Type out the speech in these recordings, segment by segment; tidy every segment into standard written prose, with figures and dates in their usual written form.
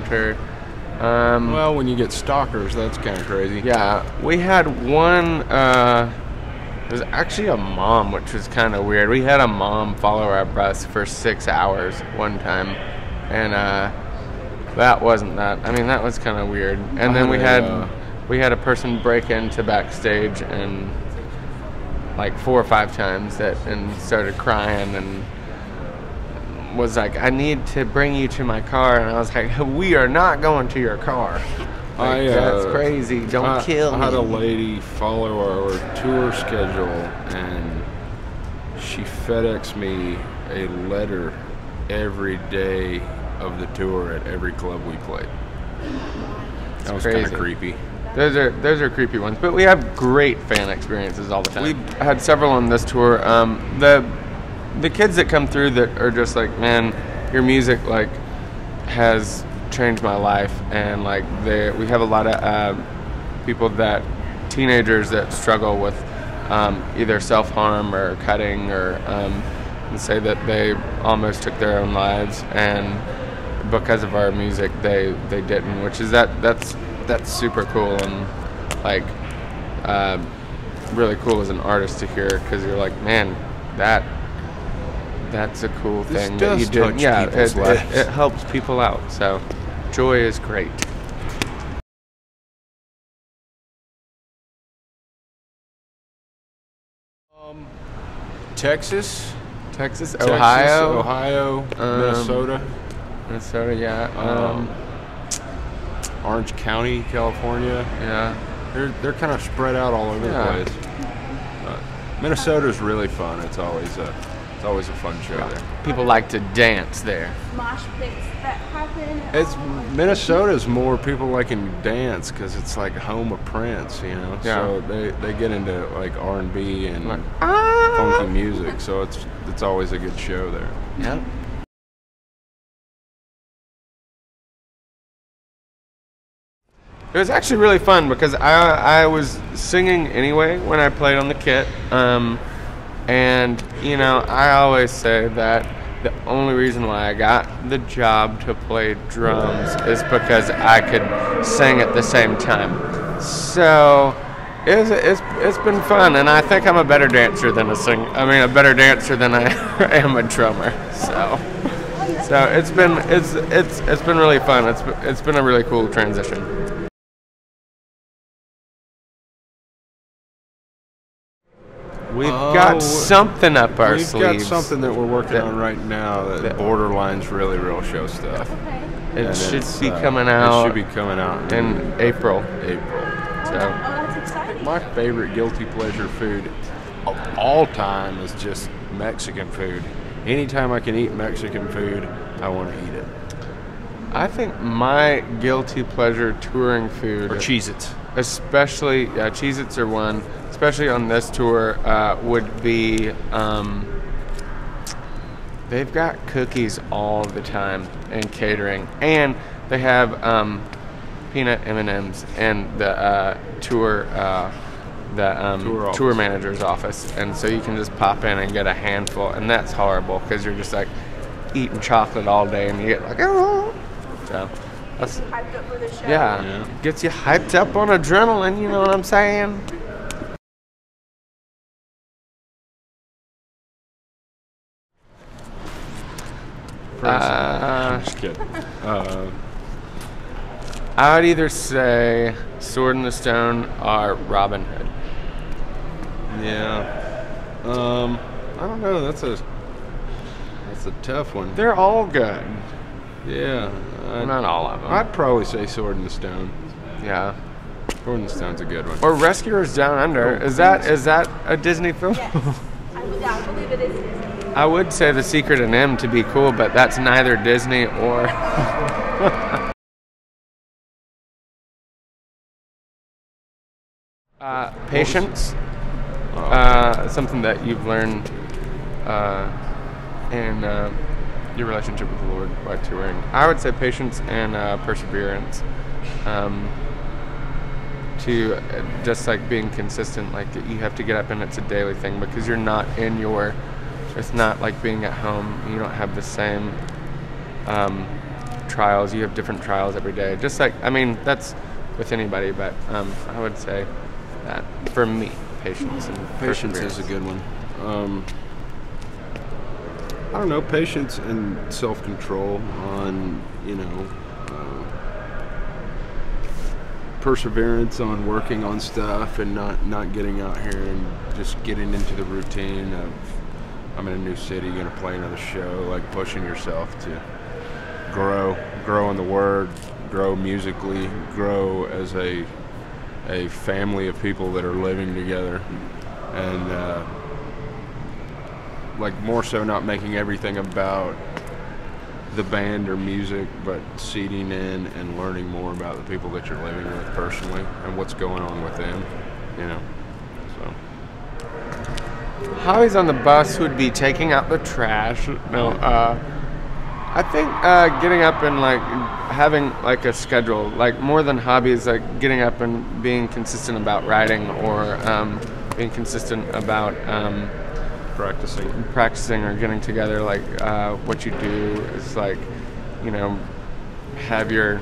encounter. Well, when you get stalkers, that's kind of crazy. Yeah, we had one. It was actually a mom, which was kind of weird. We had a mom follow our bus for 6 hours one time, and that wasn't that. I mean, that was kind of weird. And then we had a person break into backstage and like 4 or 5 times and started crying and was like, "I need to bring you to my car," and I was like, "We are not going to your car. Like, that's crazy. Don't kill me." I had a lady follow our tour schedule, and she FedExed me a letter every day of the tour at every club we played. That was kind of creepy. Those are creepy ones, but we have great fan experiences all the time. We've had several on this tour. The kids that come through that are just like, "Man, your music like has changed my life," and like we have a lot of teenagers that struggle with either self-harm or cutting or and say that they almost took their own lives, and because of our music they didn't, which is that's super cool and like really cool as an artist to hear, because you're like, man, that's a cool thing that you did. Yeah, it helps people out. So joy is great. Texas, Ohio, Minnesota, yeah. Orange County, California. Yeah, they're kind of spread out all over the place. Minnesota's really fun. It's always a fun show there. People like to dance there. Mosh pits that happen. Minnesota's more people liking dance because it's like home of Prince, you know. Yeah. So they get into like R&B and funky music. So it's always a good show there. Yeah. It was actually really fun because I was singing anyway when I played on the kit. And, you know, I always say that the only reason why I got the job to play drums is because I could sing at the same time. So it's been fun, and I think I'm a better dancer than a better dancer than I am a drummer. So it's been really fun. It's been a really cool transition. We've got something up our sleeves. We've got something that we're working on right now that borderlines really real show stuff. Okay. It should be coming out. It should be coming out in April. Oh, that's exciting. My favorite guilty pleasure food of all time is just Mexican food. Anytime I can eat Mexican food, I want to eat it. I think my guilty pleasure touring food, or Cheez-Its, especially Cheez-Its are one. Especially on this tour, would be they've got cookies all the time in catering, and they have peanut M&Ms in the tour manager's office, and so you can just pop in and get a handful, and that's horrible because you're just like eating chocolate all day, and you get like, oh. So that's Hyped up for the show. yeah, gets you hyped up on adrenaline. You know what I'm saying? Just kidding. I would either say Sword in the Stone or Robin Hood. Yeah. I don't know. That's a tough one. They're all good. Yeah. Not all of them. I'd probably say Sword in the Stone. Yeah. Sword in the Stone's a good one. Or Rescuers Down Under. Is that a Disney film? Yes. I believe it is Disney. I would say The Secret of NIMH to be cool, but that's neither Disney or... Patience. Something that you've learned in your relationship with the Lord by touring. I would say patience and perseverance. To just like being consistent, like you have to get up and it's a daily thing because you're not in it's not like being at home. You don't have the same trials. You have different trials every day. Just like, I mean, that's with anybody, but I would say that for me, patience and Patience is a good one. I don't know, patience and self-control on, you know, perseverance on working on stuff and not getting out here and just getting into the routine of, I'm in a new city, gonna play another show, like pushing yourself to grow in the word, grow musically, grow as a family of people that are living together, and like more so not making everything about the band or music, but seeding in and learning more about the people that you're living with personally and what's going on with them, you know. So hobbies on the bus would be taking out the trash. No, I think getting up and like having like a schedule, like more than hobbies, like getting up and being consistent about writing, or being consistent about practicing or getting together. Like what you do is like, you know, have your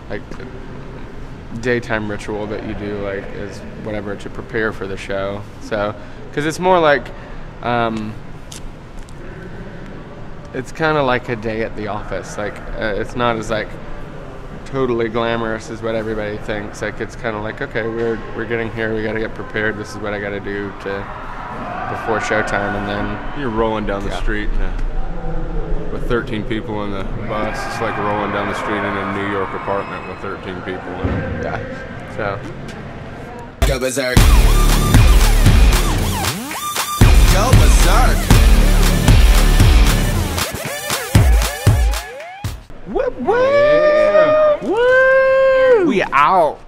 like daytime ritual that you do, like is whatever to prepare for the show. So because it's more like it's kind of like a day at the office. Like it's not as like totally glamorous as what everybody thinks. Like it's kind of like, okay, we're getting here, we got to get prepared, this is what I got to do to before showtime. And then you're rolling down the street with 13 people in the bus. It's like rolling down the street in a New York apartment with 13 people in it. Yeah, so go berserk, go berserk. Woo! We out.